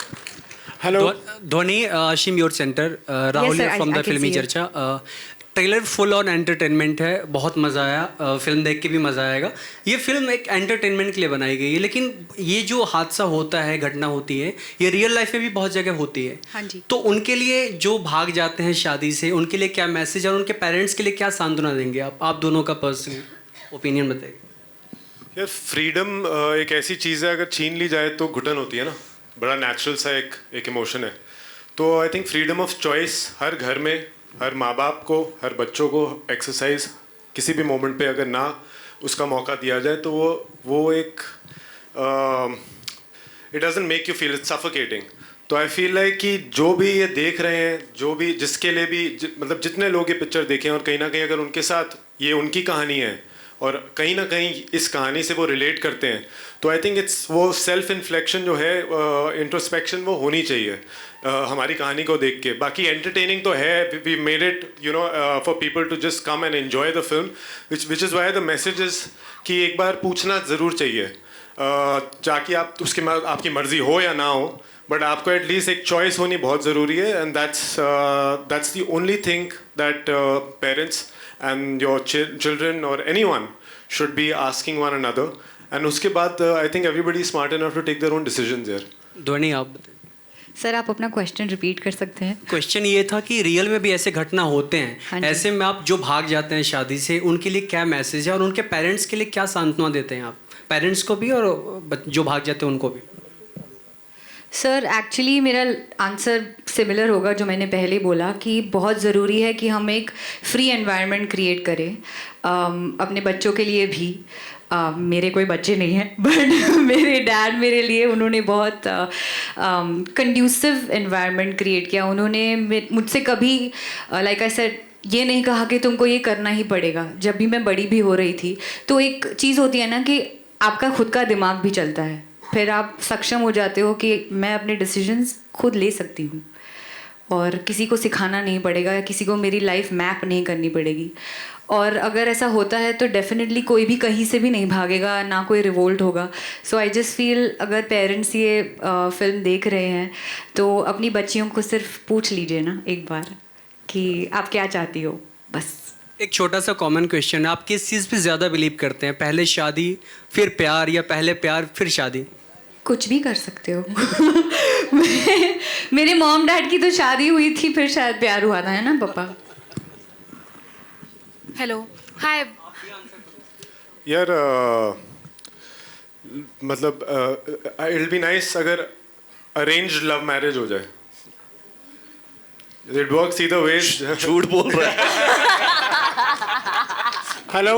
Hello Dhvani, Ashim your centre, Rahul from the Filmi Charcha. Trailer full on entertainment है, बहुत मज़ा आया. फिल्म देख के भी मज़ा आएगा. ये फिल्म एक एंटरटेनमेंट के लिए बनाई गई है, लेकिन ये जो हादसा होता है, घटना होती है, ये रियल लाइफ में भी बहुत जगह होती है. हाँ जी. तो उनके लिए जो भाग जाते हैं शादी से, उनके लिए क्या मैसेज और उनके पेरेंट्स के लिए क्या सांत्वना देंगे आप दोनों का पर्सनल ओपिनियन बताइए. यार फ्रीडम एक ऐसी चीज़ है, अगर छीन ली जाए तो घुटन होती है ना. बड़ा नेचुरल सा एक इमोशन है. तो I think freedom of choice हर घर में, हर माँ बाप को, हर बच्चों को एक्सरसाइज किसी भी मोमेंट पे अगर ना उसका मौका दिया जाए तो वो एक it doesn't make you feel, it's suffocating. तो आई फील लाइक कि जो भी ये देख रहे हैं, जो भी जिसके लिए भी मतलब जितने लोग ये पिक्चर देखें और कहीं ना कहीं अगर उनके साथ ये उनकी कहानी है और कहीं ना कहीं इस कहानी से वो रिलेट करते हैं, तो आई थिंक इट्स वो सेल्फ इन्फ्लेक्शन जो है, इंट्रोस्पेक्शन वो होनी चाहिए हमारी कहानी को देख के. बाकी एंटरटेनिंग तो है, we made it you know for people to just come and enjoy the film, which is why the message is कि एक बार पूछना ज़रूर चाहिए, जाकि आप उसके आपकी मर्ज़ी हो या ना हो, बट आपको एटलीस्ट एक चॉइस होनी बहुत ज़रूरी है. And that's the only thing that parents and your children or anyone should be asking one another. And उसके बाद I think everybody is smart enough to take their own decisions here. ध्वनि आप sir, आप अपना question repeat कर सकते हैं? Question ये था कि रियल में भी ऐसे घटना होते हैं. हाँ, ऐसे में आप जो भाग जाते हैं शादी से, उनके लिए क्या मैसेज है और उनके पेरेंट्स के लिए क्या सांत्वना देते हैं आप, पेरेंट्स को भी और जो भाग जाते हैं उनको भी? सर एक्चुअली मेरा आंसर सिमिलर होगा जो मैंने पहले बोला कि बहुत ज़रूरी है कि हम एक फ्री एनवायरनमेंट क्रिएट करें अपने बच्चों के लिए भी. मेरे कोई बच्चे नहीं हैं, बट मेरे डैड मेरे लिए उन्होंने बहुत कंड्यूसिव एनवायरनमेंट क्रिएट किया. उन्होंने मुझसे कभी लाइक आई सेड ये नहीं कहा कि तुमको ये करना ही पड़ेगा. जब भी मैं बड़ी भी हो रही थी तो एक चीज़ होती है ना कि आपका खुद का दिमाग भी चलता है, फिर आप सक्षम हो जाते हो कि मैं अपने डिसीजंस खुद ले सकती हूँ और किसी को सिखाना नहीं पड़ेगा या किसी को मेरी लाइफ मैप नहीं करनी पड़ेगी. और अगर ऐसा होता है तो डेफिनेटली कोई भी कहीं से भी नहीं भागेगा, ना कोई रिवोल्ट होगा. सो आई जस्ट फील अगर पेरेंट्स ये फिल्म देख रहे हैं तो अपनी बच्चियों को सिर्फ पूछ लीजिए ना एक बार कि आप क्या चाहती हो, बस. एक छोटा सा कॉमन क्वेश्चन है, आप किस चीज़ पे ज़्यादा बिलीव करते हैं, पहले शादी फिर प्यार या पहले प्यार फिर शादी? कुछ भी कर सकते हो. मेरे मॉम डैड की तो शादी हुई थी फिर शायद प्यार हुआ था, है ना पापा? Hello hi. यार मतलब इट विल बी नाइस अगर अरेंज्ड लव मैरिज हो जाए. It works either ways. झूठ बोल रहा है. Hello.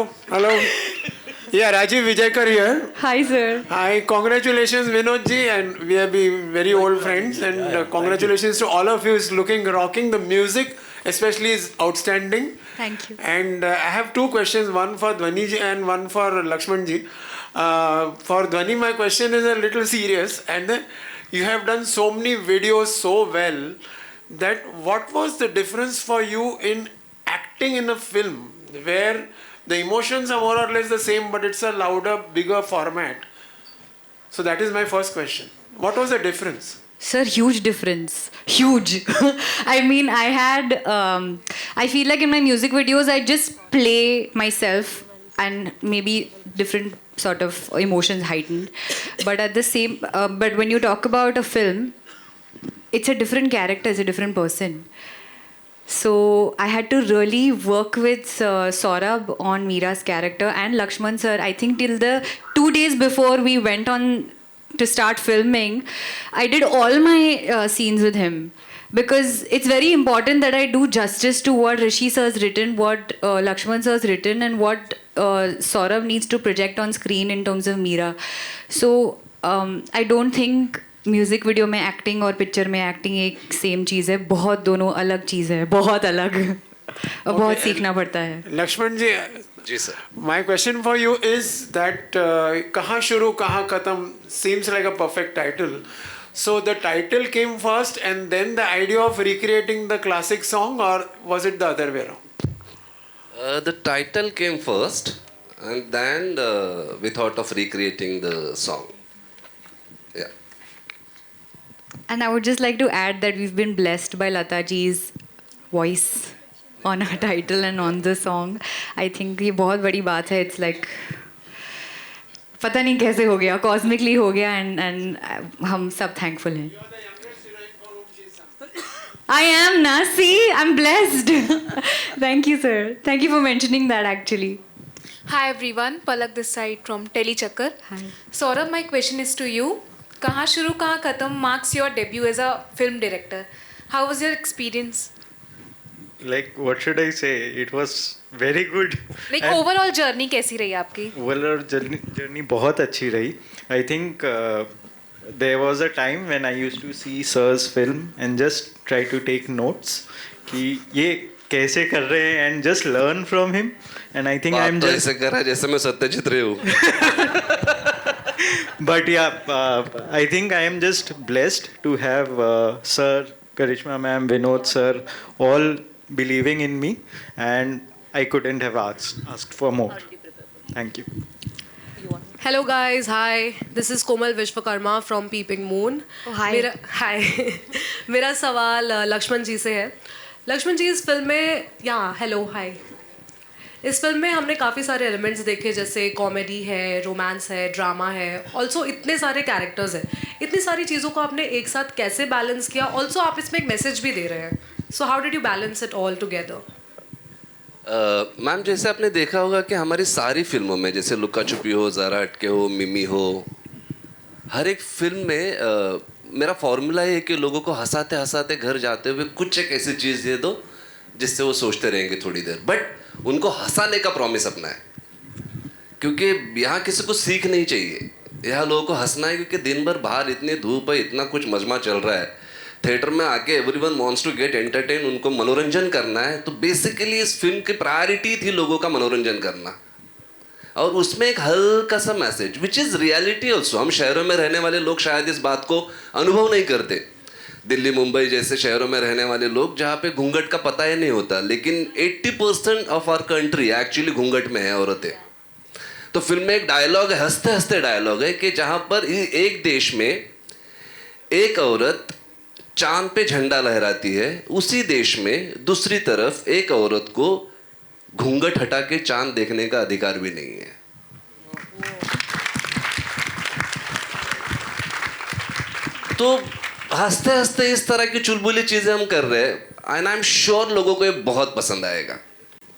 Yeah, Rajiv Vijaykar here. Hi, sir. Hi, congratulations, Vinod ji, and we have been very old friends. And congratulations to all of you. It's rocking. The music, especially, is outstanding. Thank you. And I have two questions, one for Dhwani ji and one for Lakshman ji. For Dhwani, my question is a little serious. And you have done so many videos so well that what was the difference for you in acting in a film where the emotions are more or less the same, but it's a louder, bigger format? So that is my first question. What was the difference? Sir, huge difference. Huge. I mean, I had, I feel like in my music videos, I just play myself and maybe different sort of emotions heightened. But at the same, but when you talk about a film, it's a different character, it's a different person. So I had to really work with Saurabh on Meera's character and Lakshman sir. I think till the 2 days before we went on to start filming, I did all my scenes with him. Because it's very important that I do justice to what Rishi sir has written, what Lakshman sir has written, and what Saurabh needs to project on screen in terms of Meera. So I don't think music video में acting और picture में acting एक same चीज़ है, बहुत दोनों अलग चीज़ है, बहुत अलग और बहुत सीखना पड़ता है. लक्ष्मण जी, जी sir. My question for you is that कहाँ शुरू कहाँ खत्म seems like a perfect title. So the title came first and then the idea of recreating the classic song, or was it the other way around? The title came first and then we thought of recreating the song. Yeah. And I would just like to add that we've been blessed by Lata ji's voice on our title and on the song. I think ये बहुत बड़ी बात है. It's like पता नहीं कैसे हो गया, कॉस्मिकली हो गया, and हम सब थैंकफुल हैं. I am na, see, I'm blessed. Thank you, sir. Thank you for mentioning that actually. Hi everyone, Palak this side from Telechakkar. Hi. Saurabh, my question is to you. कहाँ शुरू कहाँ खत्म marks your debut as a film director. How was your experience? Like what should I say? It was very good. Like overall journey कैसी रही आपकी? Overall journey बहुत अच्छी रही. I think there was a time when I used to see Sir's film and just try to take notes कि ये कैसे कर रहे हैं and just learn from him. And I think I'm तो just ऐसे कर रहा है जैसे मैं सत्यजीत रे हूँ. But yeah, I think I am just blessed to have Sir, Karishma ma'am, Vinod sir, all believing in me, and I couldn't have asked for more. Thank you. Hello guys, hi. This is Komal Vishwakarma from Peeping Moon. Oh, hi. मेरा सवाल लक्ष्मण जी से है. लक्ष्मण जी इस film में hello hi. इस film में हमने काफ़ी सारे एलिमेंट्स देखे, जैसे कॉमेडी है, रोमांस है, ड्रामा है, ऑल्सो इतने सारे कैरेक्टर्स हैं. इतनी सारी चीज़ों को आपने एक साथ कैसे बैलेंस किया? ऑल्सो आप इसमें एक मैसेज भी दे रहे हैं. So how did you balance it all together? Ma'am, जैसे आपने देखा होगा कि हमारी सारी फिल्मों में, जैसे लुका छुपी हो, ज़रा हटके हो, मिमी हो, हर एक फिल्म में मेरा फॉर्मूला है कि लोगों को हंसाते हंसाते घर जाते हुए कुछ एक ऐसी चीज़ दे दो जिससे वो सोचते रहेंगे थोड़ी देर, बट उनको हंसाने का प्रॉमिस अपना है. क्योंकि यहाँ किसी को सीख नहीं चाहिए, यहाँ लोगों को हंसना है. क्योंकि दिन भर बाहर इतनी धूप है, इतना कुछ मजमा चल रहा है, थिएटर में आके everyone wants to get entertain, उनको मनोरंजन करना है. तो बेसिकली इस फिल्म की प्रायोरिटी थी लोगों का मनोरंजन करना, और उसमें एक हल्का सा message which is reality also. हम शहरों में रहने वाले लोग शायद इस बात को अनुभव नहीं करते. दिल्ली, मुंबई जैसे शहरों में रहने वाले लोग जहाँ पे घूंघट का पता ही नहीं होता, लेकिन 80% ऑफ आवर कंट्री एक्चुअली घूंघट में है औरतें. तो फिल्म में एक डायलॉग है, हंसते हंसते डायलॉग है, कि जहाँ पर एक देश में एक औरत चांद पे झंडा लहराती है, उसी देश में दूसरी तरफ एक औरत को घूंघट हटा के चांद देखने का अधिकार भी नहीं है. तो हंसते हंसते इस तरह की चुलबुली चीजें हम कर रहे हैं, एंड आई एम श्योर लोगों को ये बहुत पसंद आएगा.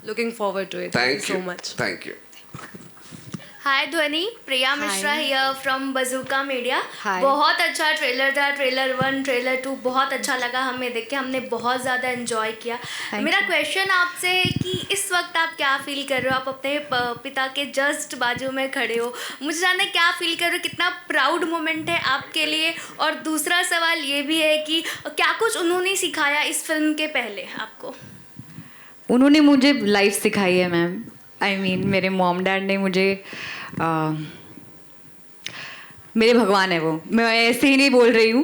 Looking forward to it. Thank you so much. Thank you. Hi Dhwani, Priya Mishra here from Bazooka Media. Hi. बहुत अच्छा ट्रेलर था, ट्रेलर 1, ट्रेलर 2 बहुत अच्छा लगा हमें देख के, हमने बहुत ज़्यादा एंजॉय किया. मेरा क्वेश्चन आपसे है कि इस वक्त आप क्या फील कर रहे हो? आप अपने पिता के जस्ट बाजू में खड़े हो, मुझे जानना है क्या फील कर रहे हो, कितना प्राउड मोमेंट है आपके लिए? और दूसरा सवाल ये भी है कि क्या कुछ उन्होंने सिखाया इस फिल्म के पहले आपको? उन्होंने मुझे लाइफ सिखाई है मैम. आई मीन मेरे मॉम डैड ने मुझे मेरे भगवान है वो, मैं ऐसे ही नहीं बोल रही हूँ,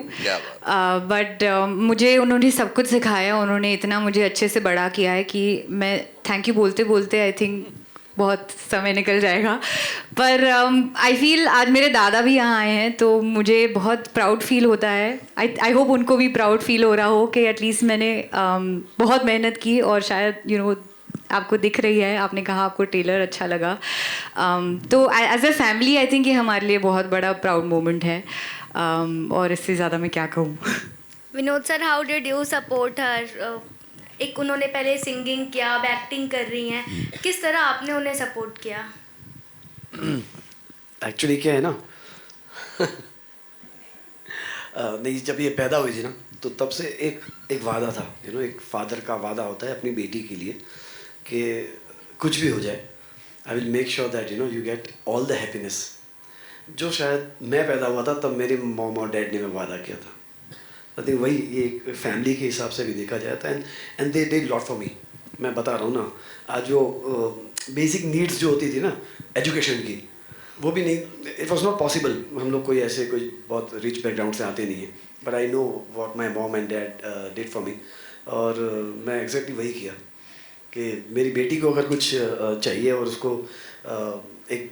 बट मुझे उन्होंने सब कुछ सिखाया. उन्होंने इतना मुझे अच्छे से बड़ा किया है कि मैं थैंक यू बोलते बोलते आई थिंक बहुत समय निकल जाएगा. पर आई फील आज मेरे दादा भी यहाँ आए हैं तो मुझे बहुत प्राउड फील होता है. आई होप उनको भी प्राउड फील हो रहा हो कि एटलीस्ट मैंने बहुत मेहनत की, और शायद आपको दिख रही है, आपने कहा आपको ट्रेलर अच्छा लगा. तो as a family I think ये हमारे लिए बहुत बड़ा प्राउड मोमेंट है, और इससे ज़्यादा मैं क्या कहूँ. Vinod sir, how did you support her? एक उन्होंने पहले सिंगिंग किया, अब एक्टिंग कर रही हैं, किस तरह आपने उन्हें सपोर्ट किया? एक्चुअली क्या है ना नहीं, जब ये पैदा हुई थी ना तो तब से एक वादा था, एक फादर का वादा होता है अपनी बेटी के लिए कि कुछ भी हो जाए I will make sure that you get all the happiness जो शायद मैं पैदा हुआ था तब मेरे मॉम और डैड ने मैं वादा किया था। आई थिंक वही एक फैमिली के हिसाब से भी देखा जाए था and they did lot for me. मैं बता रहा हूँ ना, आज जो बेसिक नीड्स जो होती थी ना एजुकेशन की, वो भी नहीं, इट वॉज नॉट पॉसिबल। हम लोग कोई ऐसे कोई बहुत रिच बैकग्राउंड से आते नहीं हैं, but I know what my mom and dad did for me. और मैं एग्जैक्टली वही किया कि मेरी बेटी को अगर कुछ चाहिए और उसको एक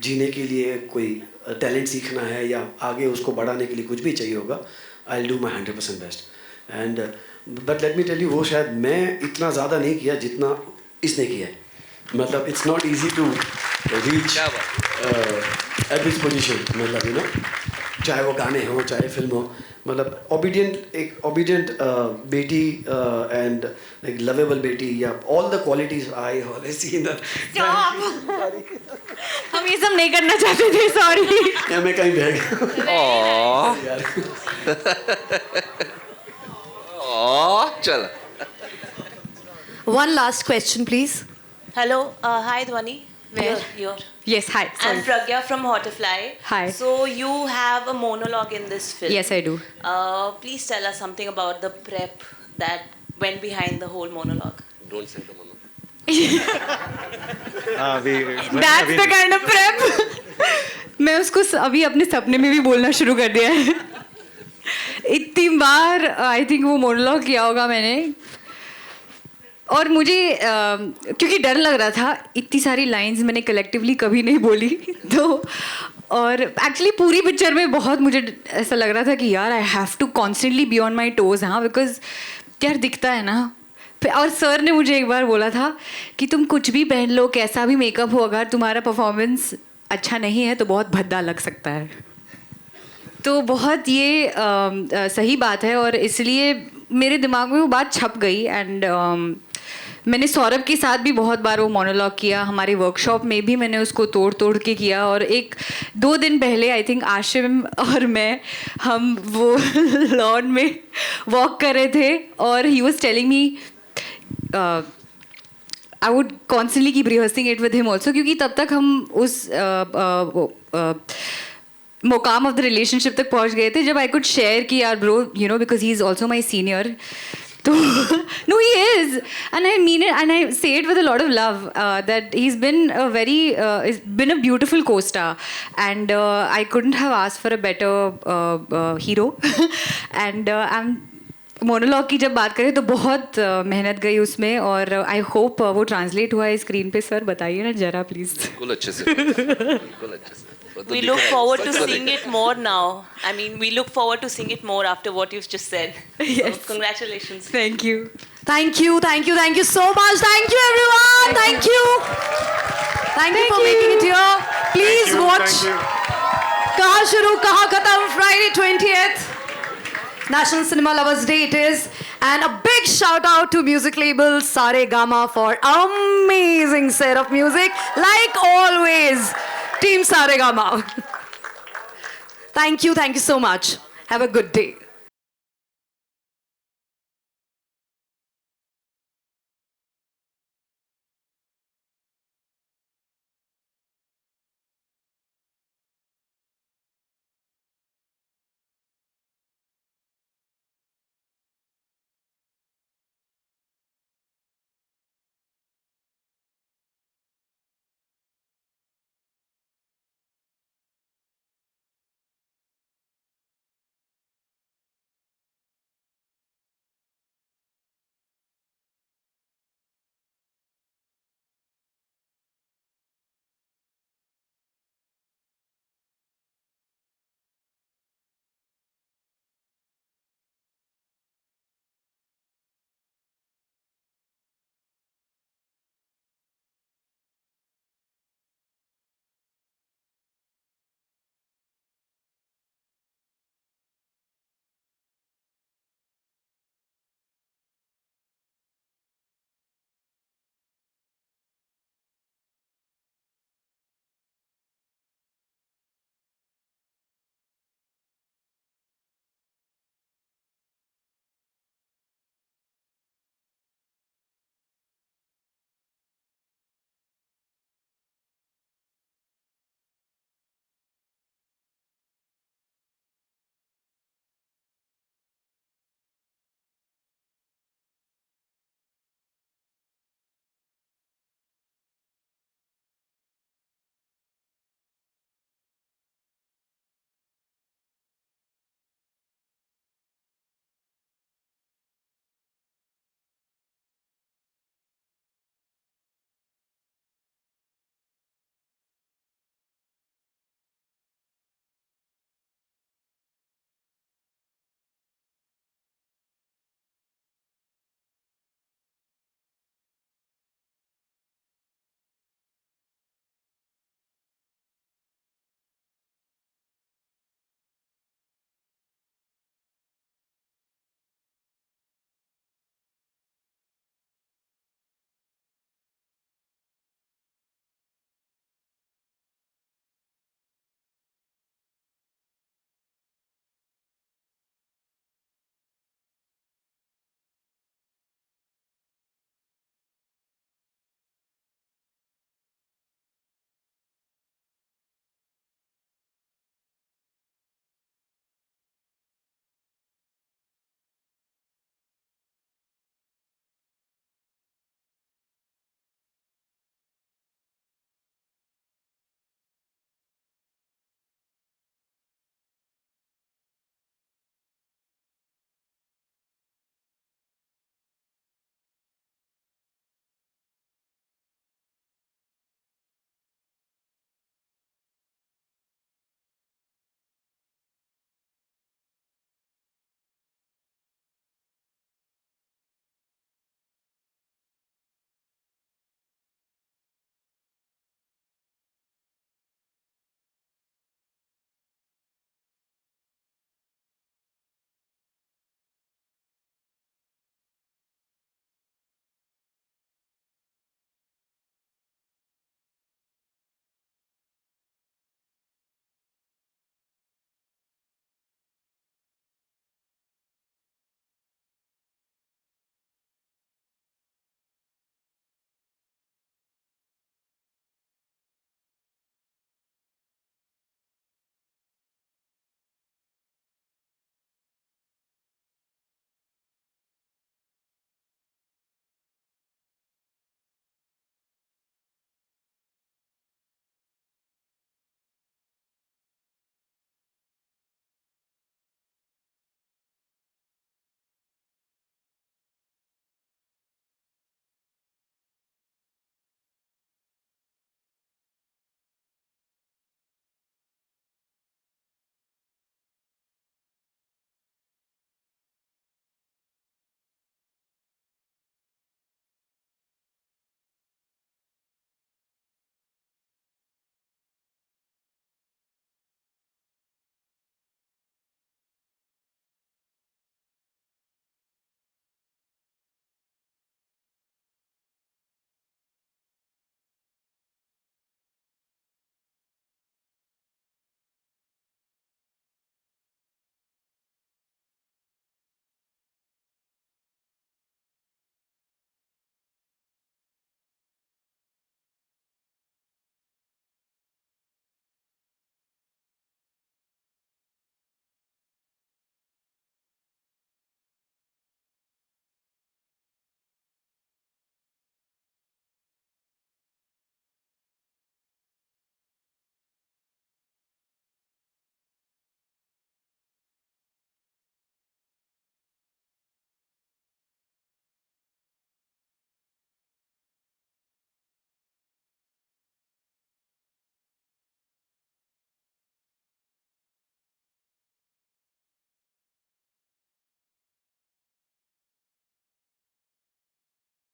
जीने के लिए कोई टैलेंट सीखना है या आगे उसको बढ़ाने के लिए कुछ भी चाहिए होगा, I will do my 100% best. And but let me tell you, वो शायद मैं इतना ज़्यादा नहीं किया जितना इसने किया है। मतलब it's not easy to reach at this position. मतलब चाहे वो गाने हो चाहे फिल्म हो, मतलब एक ओबीडियंट बेटी एंड एक लवेबल बेटी, या all the qualities I always see in the. हम ये सब नहीं करना चाहते थे, सॉरी। या मैं कहीं बह गया। चल। One last question, please. Hello, hi Dhwani. You're. Yes, hi. I'm Pragya from Hortifly. Hi. So you have a monologue in this film. Yes, I do. Please tell us something about the prep that went behind the whole monologue. Don't say the monologue. That's the kind of prep. मैं उसको अभी अपने सपने में भी बोलना शुरू कर दिया है। इतनी बार आई थिंक वो मोनोलॉग किया होगा मैंने, और मुझे क्योंकि डर लग रहा था, इतनी सारी लाइंस मैंने कलेक्टिवली कभी नहीं बोली तो, और एक्चुअली पूरी पिक्चर में बहुत मुझे ऐसा लग रहा था कि यार I have to constantly be on my toes. हाँ, बिकॉज यार दिखता है ना। और सर ने मुझे एक बार बोला था कि तुम कुछ भी पहन लो, कैसा भी मेकअप हो, अगर तुम्हारा परफॉर्मेंस अच्छा नहीं है तो बहुत भद्दा लग सकता है। तो बहुत ये सही बात है, और इसलिए मेरे दिमाग में वो बात छप गई। एंड मैंने सौरभ के साथ भी बहुत बार वो मोनोलॉग किया, हमारे वर्कशॉप में भी मैंने उसको तोड़ के किया। और 1-2 दिन पहले आई थिंक आशिम और मैं, हम वो लॉन में वॉक कर रहे थे, और he was telling me I would constantly keep rehearsing it with him also, क्योंकि तब तक हम उस मुकाम ऑफ द रिलेशनशिप तक पहुंच गए थे जब आई कुड शेयर कि यार bro, because he is also my senior. तो no, he is, and I mean it, and I say it with a lot of love, that he's been a beautiful co-star, and I couldn't have asked for a better hero. And monologue की जब बात करें तो बहुत मेहनत गई उसमें, और आई होप वो ट्रांसलेट हुआ है स्क्रीन पे। सर बताइए ना जरा प्लीज। बिल्कुल अच्छे से, बिल्कुल अच्छे से। We look forward to seeing it more now. I mean, we look forward to seeing it more after what you've just said. Yes. So, congratulations. Thank you. Thank you so much. Thank you, everyone. Thank you. Thank you for making it here. Please watch Kahan Shuru Kahan Khatam, Friday 20th. National Cinema Lovers Day it is. And a big shout out to music label Saregama for amazing set of music. Like always, Team Saregama. Thank you so much. Have a good day.